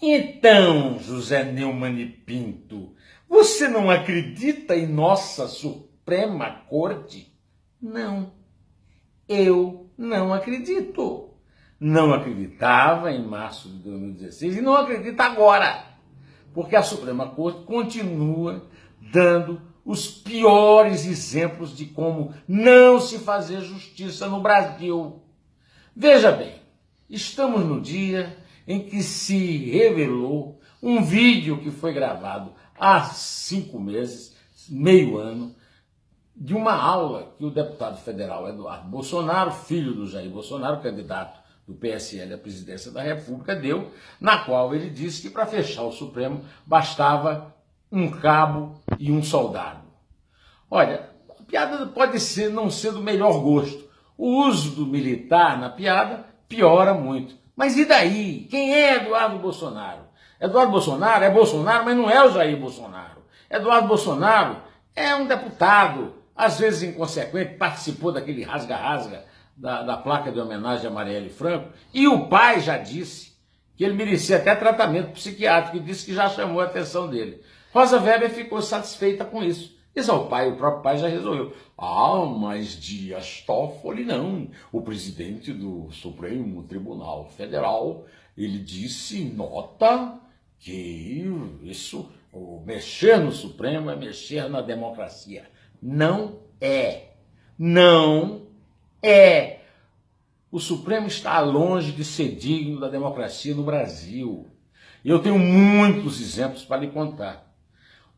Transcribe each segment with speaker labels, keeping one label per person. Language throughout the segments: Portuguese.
Speaker 1: Então, José Neumann e Pinto, você não acredita em nossa Suprema Corte? Não, eu não acredito. Não acreditava em março de 2016 e não acredito agora, porque a Suprema Corte continua dando os piores exemplos de como não se fazer justiça no Brasil. Veja bem, estamos no dia em que se revelou um vídeo que foi gravado há 5 meses, meio ano, de uma aula que o deputado federal Eduardo Bolsonaro, filho do Jair Bolsonaro, candidato do PSL à presidência da República, deu, na qual ele disse que para fechar o Supremo bastava um cabo e um soldado. Olha, a piada pode não ser do melhor gosto. O uso do militar na piada piora muito. Mas e daí? Quem é Eduardo Bolsonaro? Eduardo Bolsonaro é Bolsonaro, mas não é o Jair Bolsonaro. Eduardo Bolsonaro é um deputado, às vezes inconsequente, participou daquele rasga-rasga da placa de homenagem a Marielle Franco, e o pai já disse que ele merecia até tratamento psiquiátrico, e disse que já chamou a atenção dele. Rosa Weber ficou satisfeita com isso. Isso o próprio pai já resolveu. Ah, mas Dias Toffoli não. O presidente do Supremo Tribunal Federal, ele disse em nota que isso, mexer no Supremo é mexer na democracia. Não é. Não é. O Supremo está longe de ser digno da democracia no Brasil. E eu tenho muitos exemplos para lhe contar.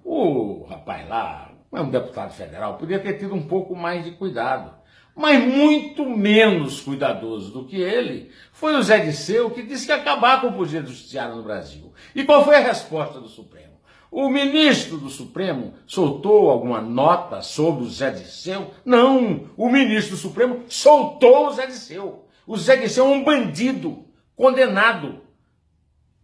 Speaker 1: O rapaz lá, é um deputado federal, podia ter tido um pouco mais de cuidado. Mas muito menos cuidadoso do que ele foi o Zé Disseu, que disse que ia acabar com o poder judiciário no Brasil. E qual foi a resposta do Supremo? O ministro do Supremo soltou alguma nota sobre o Zé Disseu? Não, o ministro do Supremo soltou o Zé Disseu. O Zé Disseu é um bandido condenado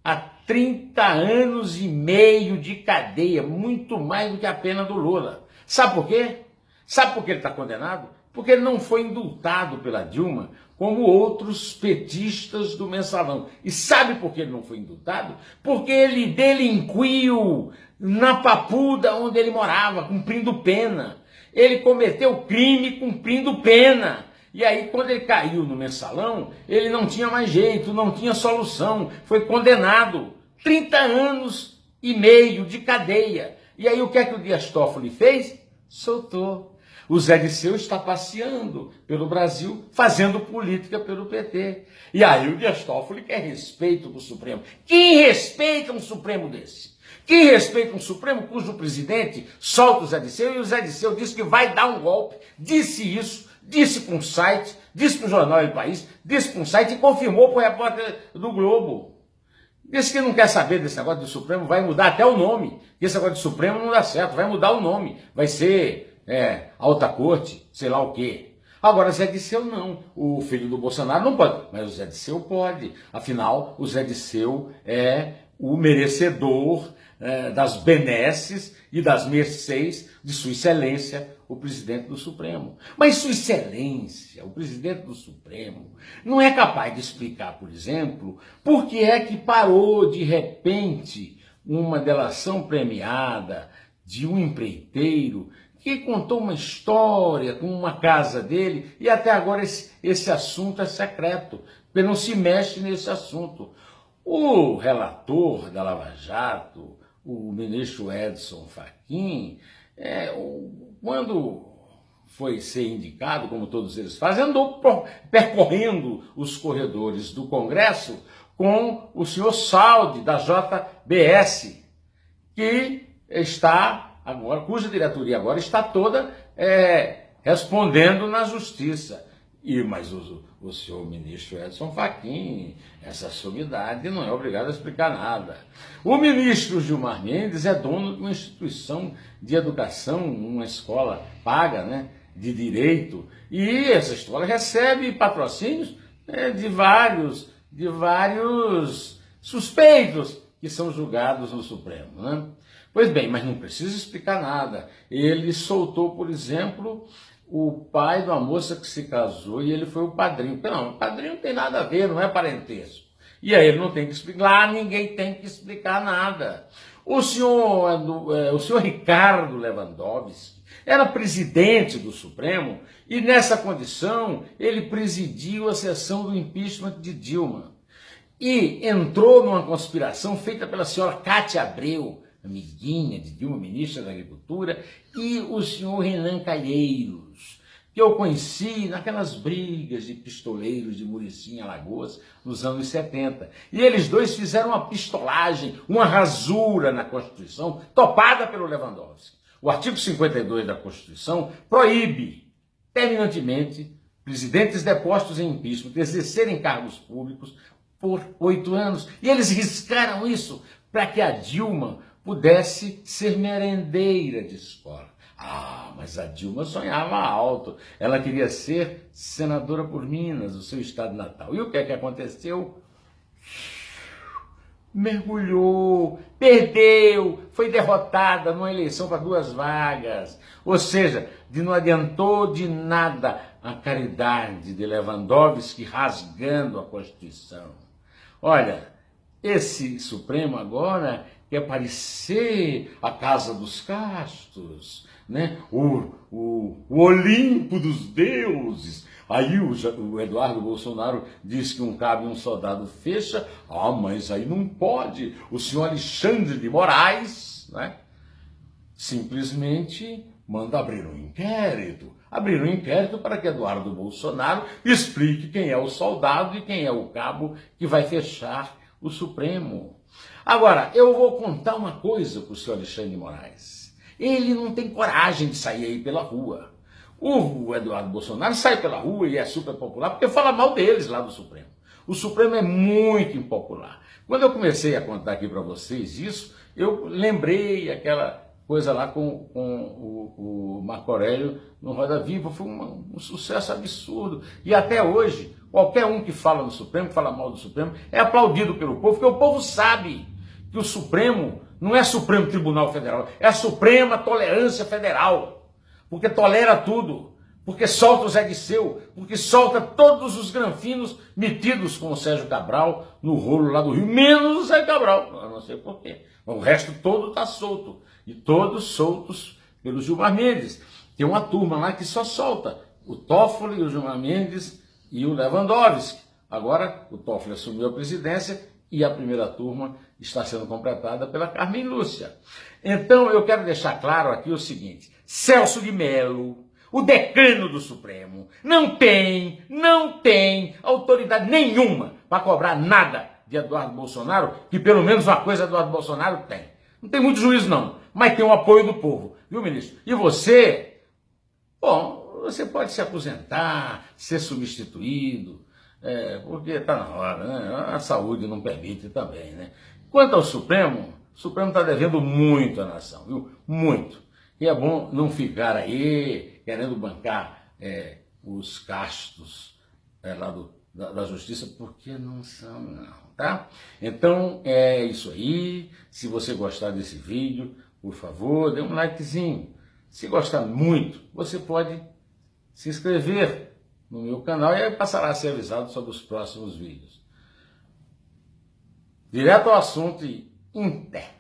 Speaker 1: a 30 anos e meio de cadeia, muito mais do que a pena do Lula. Sabe por quê? Sabe por que ele está condenado? Porque ele não foi indultado pela Dilma como outros petistas do Mensalão. E sabe por que ele não foi indultado? Porque ele delinquiu na Papuda, onde ele morava, cumprindo pena. Ele cometeu crime cumprindo pena. E aí, quando ele caiu no Mensalão, ele não tinha mais jeito, não tinha solução. Foi condenado. 30 anos e meio de cadeia. E aí, o que é que o Dias Toffoli fez? Soltou. O Zé Disseu está passeando pelo Brasil, fazendo política pelo PT. E aí o Dias Toffoli quer respeito do Supremo. Quem respeita um Supremo desse? Quem respeita um Supremo cujo presidente solta o Zé Disseu, e o Zé Disseu disse que vai dar um golpe, disse isso, disse para um site, disse para o jornal El País, disse para um site e confirmou para o repórter do Globo. Disse que não quer saber desse negócio do Supremo, vai mudar até o nome. Esse negócio de Supremo não dá certo, vai mudar o nome, vai ser alta corte, sei lá o quê. Agora, Zé Disseu não. O filho do Bolsonaro não pode, mas o Zé Disseu pode. Afinal, o Zé Disseu é o merecedor das benesses e das mercês de Sua Excelência, o presidente do Supremo. Mas Sua Excelência, o presidente do Supremo, não é capaz de explicar, por exemplo, por que é que parou de repente uma delação premiada de um empreiteiro que contou uma história com uma casa dele, e até agora esse assunto é secreto, porque não se mexe nesse assunto. O relator da Lava Jato, o ministro Edson Fachin, quando foi ser indicado, como todos eles fazem, andou percorrendo os corredores do Congresso com o senhor Saldi, da JBS, que está agora, cuja diretoria agora está toda respondendo na justiça. Mas o senhor ministro Edson Fachin, essa sumidade, não é obrigado a explicar nada. O ministro Gilmar Mendes é dono de uma instituição de educação, uma escola paga, né, de direito, e essa escola recebe patrocínios de vários suspeitos que são julgados no Supremo, né? Pois bem, mas não precisa explicar nada. Ele soltou, por exemplo, o pai de uma moça que se casou e ele foi o padrinho. Não, o padrinho não tem nada a ver, não é parentesco. E aí ele não tem que explicar, lá ninguém tem que explicar nada. O senhor Ricardo Lewandowski era presidente do Supremo e nessa condição ele presidiu a sessão do impeachment de Dilma. E entrou numa conspiração feita pela senhora Cátia Abreu, amiguinha de Dilma, ministra da Agricultura, e o senhor Renan Calheiros, que eu conheci naquelas brigas de pistoleiros de Murici, em Alagoas, nos anos 70. E eles dois fizeram uma pistolagem, uma rasura na Constituição, topada pelo Lewandowski. O artigo 52 da Constituição proíbe terminantemente presidentes depostos em impeachment exercerem cargos públicos por 8 anos. E eles riscaram isso para que a Dilma pudesse ser merendeira de escola. Ah, mas a Dilma sonhava alto. Ela queria ser senadora por Minas, o seu estado natal. E o que é que aconteceu? Mergulhou, perdeu, foi derrotada numa eleição para 2 vagas. Ou seja, não adiantou de nada a caridade de Lewandowski rasgando a Constituição. Olha, esse Supremo agora quer parecer a casa dos castos, né? o Olimpo dos deuses. Aí o Eduardo Bolsonaro diz que um cabo e um soldado fecha. Ah, mas aí não pode. O senhor Alexandre de Moraes, né, simplesmente manda abrir um inquérito. Abrir um inquérito para que Eduardo Bolsonaro explique quem é o soldado e quem é o cabo que vai fechar o Supremo. Agora, eu vou contar uma coisa para o senhor Alexandre de Moraes. Ele não tem coragem de sair aí pela rua. O Eduardo Bolsonaro sai pela rua e é super popular porque fala mal deles lá do Supremo. O Supremo é muito impopular. Quando eu comecei a contar aqui para vocês isso, eu lembrei aquela coisa lá com o Marco Aurélio no Roda Viva. Foi um sucesso absurdo. E até hoje, qualquer um que fala no Supremo, que fala mal do Supremo, é aplaudido pelo povo, porque o povo sabe que o Supremo não é Supremo Tribunal Federal, é a Suprema Tolerância Federal. Porque tolera tudo, porque solta o Zé Disseu, porque solta todos os granfinos metidos com o Sérgio Cabral no rolo lá do Rio, menos o Sérgio Cabral, eu não sei porquê. O resto todo está solto, e todos soltos pelo Gilmar Mendes. Tem uma turma lá que só solta o Toffoli, o Gilmar Mendes e o Lewandowski. Agora o Toffoli assumiu a presidência e a primeira turma está sendo completada pela Carmen Lúcia. Então eu quero deixar claro aqui o seguinte: Celso de Mello, o decano do Supremo, não tem autoridade nenhuma para cobrar nada de Eduardo Bolsonaro, que pelo menos uma coisa Eduardo Bolsonaro tem. Não tem muito juízo não, mas tem o apoio do povo, viu, ministro? E você, bom, você pode se aposentar, ser substituído, porque está na hora, né? A saúde não permite também, né? Quanto ao Supremo, o Supremo está devendo muito à nação, viu? Muito. E é bom não ficar aí querendo bancar os castos lá da justiça, porque não são, não, tá? Então é isso aí. Se você gostar desse vídeo, por favor, dê um likezinho. Se gostar muito, você pode se inscrever no meu canal e aí passará a ser avisado sobre os próximos vídeos. Direto ao assunto e em pé.